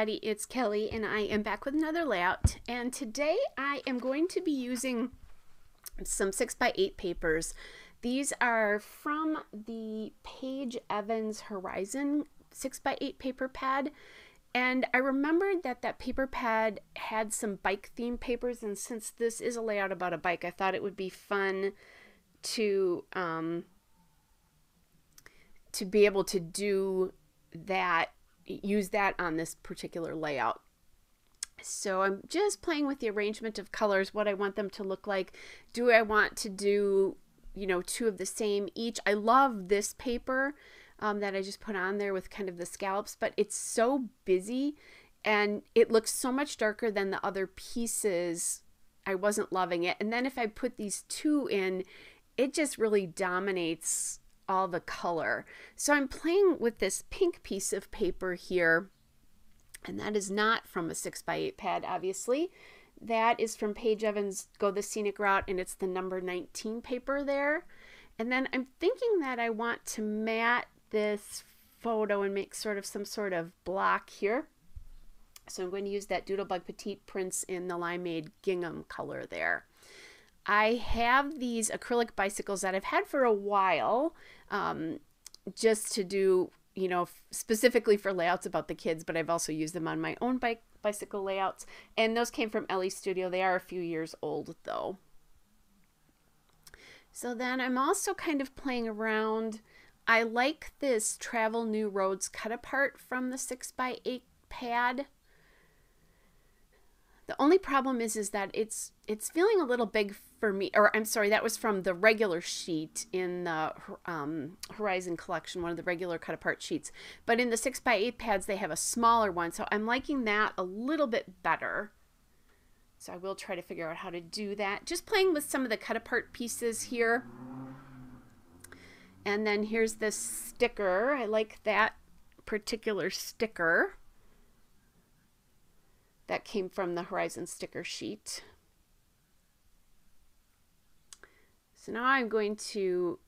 everybody, it's Kelly and I am back with another layout, and today I am going to be using some 6x8 papers. These are from the Paige Evans Horizon 6x8 paper pad, and I remembered that that paper pad had some bike themed papers, and since this is a layout about a bike, I thought it would be fun to be able to do that, use that on this particular layout. So I'm just playing with the arrangement of colors, what I want them to look like. Do I want to do, you know, two of the same each? I love this paper that I just put on there with kind of the scallops, but it's so busy and it looks so much darker than the other pieces. I wasn't loving it. And then if I put these two in, it just really dominates all the color. So I'm playing with this pink piece of paper here, and that is not from a 6x8 pad, obviously. That is from Paige Evans Go the Scenic Route, and it's the number 19 paper there. And then I'm thinking that I want to mat this photo and make sort of some sort of block here. So I'm going to use that Doodlebug Petite Prints in the Limeade Gingham color there. I have these acrylic bicycles that I've had for a while, just to do, you know, specifically for layouts about the kids, but I've also used them on my own bicycle layouts, and those came from Ellie's Studio. They are a few years old though. So then I'm also kind of playing around. I like this Travel New Roads cut apart from the 6x8 pad. The only problem is that it's feeling a little big for me, or I'm sorry, that was from the regular sheet in the Horizon collection, one of the regular cut apart sheets. But in the 6x8 pads, they have a smaller one, so I'm liking that a little bit better. So I will try to figure out how to do that. Just playing with some of the cut apart pieces here. And then here's this sticker. I like that particular sticker. That came from the Horizon sticker sheet. So now I'm going to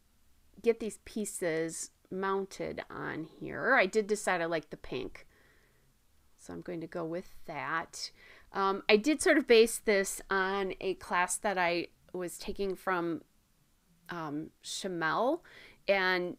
get these pieces mounted on here. I did decide I like the pink, so I'm going to go with that. I did sort of base this on a class that I was taking from Shamel, and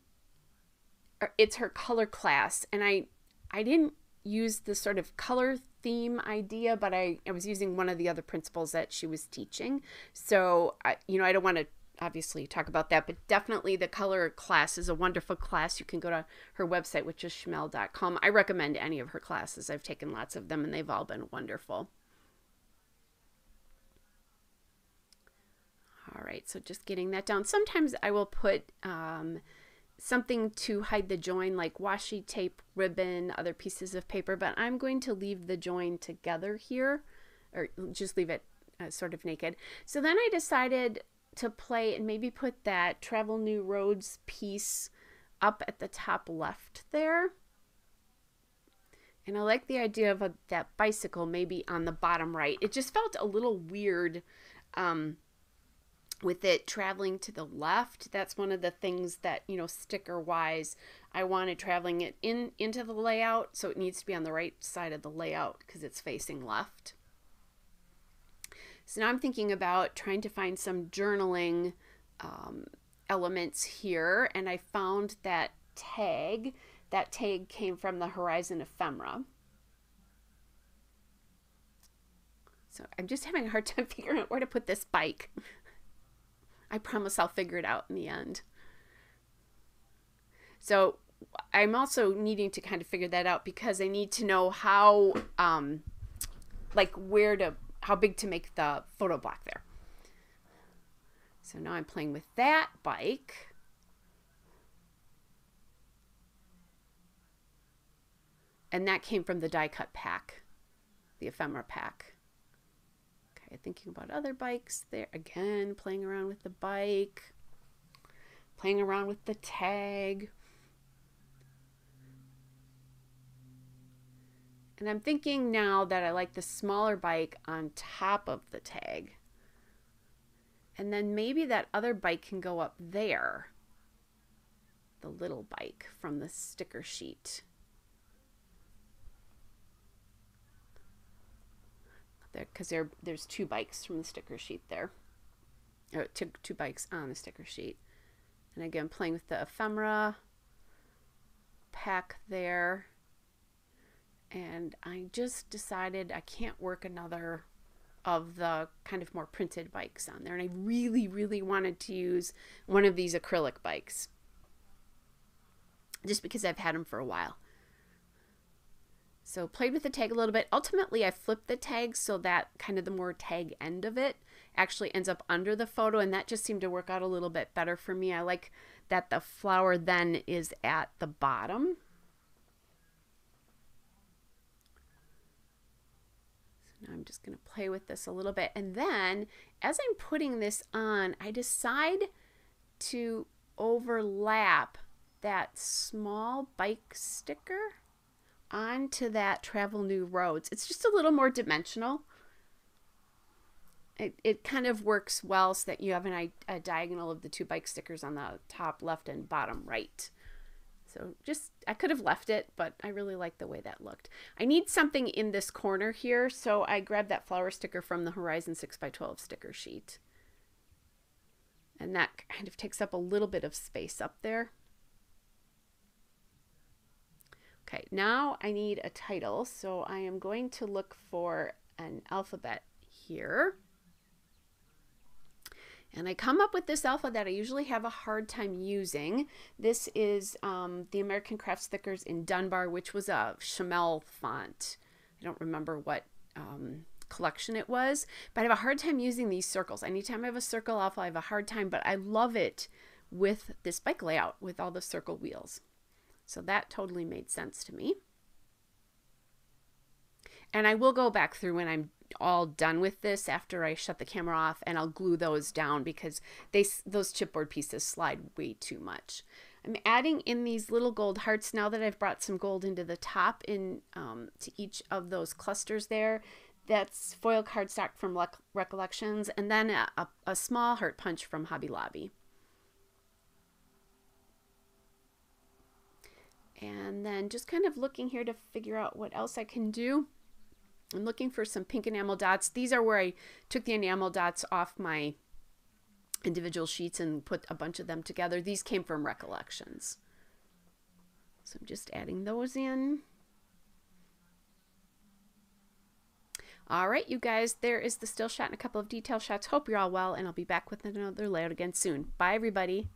it's her color class, and I didn't use the sort of color theme idea, but I was using one of the other principles that she was teaching. So I don't want to obviously talk about that, but definitely the color class is a wonderful class. You can go to her website, which is shamel.com. I recommend any of her classes. I've taken lots of them and they've all been wonderful. All right, so just getting that down. Sometimes I will put something to hide the join, like washi tape, ribbon, other pieces of paper, but I'm going to leave the join together here, or just leave it sort of naked. So then I decided to play and maybe put that Travel New Roads piece up at the top left there. And I like the idea of that bicycle maybe on the bottom right. It just felt a little weird with it traveling to the left. That's one of the things that, you know, sticker wise, I wanted traveling it into the layout, so it needs to be on the right side of the layout because it's facing left. So now I'm thinking about trying to find some journaling elements here, and I found that tag. That tag came from the Horizon ephemera. So I'm just having a hard time figuring out where to put this bike. I promise I'll figure it out in the end. So I'm also needing to kind of figure that out because I need to know how, how big to make the photo block there. So now I'm playing with that bike. And that came from the die cut pack, the ephemera pack. Thinking about other bikes there. Again, playing around with the bike, playing around with the tag. And I'm thinking now that I like the smaller bike on top of the tag. And then maybe that other bike can go up there. The little bike from the sticker sheet. because there's 2 bikes from the sticker sheet there. Or two bikes on the sticker sheet. And again, playing with the ephemera pack there. And I just decided I can't work another of the kind of more printed bikes on there. And I really, really wanted to use one of these acrylic bikes, just because I've had them for a while. So played with the tag a little bit. Ultimately, I flipped the tag so that kind of the more tag end of it actually ends up under the photo, and that just seemed to work out a little bit better for me. I like that the flower then is at the bottom. So now I'm just going to play with this a little bit. And then as I'm putting this on, I decide to overlap that small bike sticker onto that Travel New Roads. It's just a little more dimensional. It kind of works well so that you have a diagonal of the 2 bike stickers on the top left and bottom right. So just, I could have left it, but I really like the way that looked. I need something in this corner here, so I grabbed that flower sticker from the Horizon 6x12 sticker sheet. And that kind of takes up a little bit of space up there. Okay, now I need a title, so I am going to look for an alphabet here. And I come up with this alpha that I usually have a hard time using. This is the American Craft Stickers in Dunbar, which was a Chamel font. I don't remember what collection it was, but I have a hard time using these circles. Anytime I have a circle alpha, I have a hard time, but I love it with this bike layout with all the circle wheels. So that totally made sense to me. And I will go back through when I'm all done with this after I shut the camera off, and I'll glue those down because those chipboard pieces slide way too much. I'm adding in these little gold hearts now that I've brought some gold into the top to each of those clusters there. That's foil cardstock from Recollections, and then a small heart punch from Hobby Lobby. And then just kind of looking here to figure out what else I can do. I'm looking for some pink enamel dots. These are where I took the enamel dots off my individual sheets and put a bunch of them together. These came from Recollections. So I'm just adding those in. All right, you guys, there is the still shot and a couple of detail shots. Hope you're all well, and I'll be back with another layout again soon. Bye, everybody.